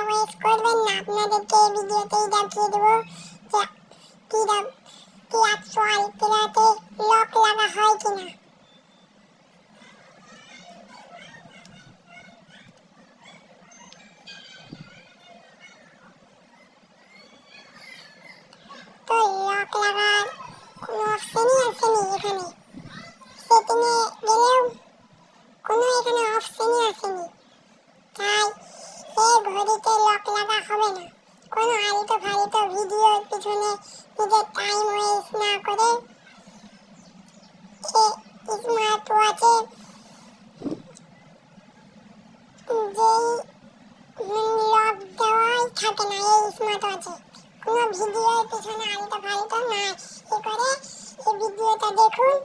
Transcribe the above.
West করবেন না, আপনাদেরকে এই ভিডিওতেই দেখিয়ে দেবো যে আজকে আলপনাতে লক লাগা হয় কিনা। তো লক লাগার কোনো অপশনই আসেনি এখানে, সেটিংয়ে গেলেও কোনো এখানে অপশনই আসেনি, তাই এই ঘড়িতে লক লাগা হবে না। কোনো আলতো ফালতো ভিডিওর পিছনে নিজের টাইম ওয়েস্ট না করে এই স্মার্ট ওয়াচে যেই লক দেওয়াই থাকে না এই স্মার্ট ওয়াচে, কোনো ভিডিওর পিছনে আলতো ফালতো না করে এই ভিডিওটা দেখুন।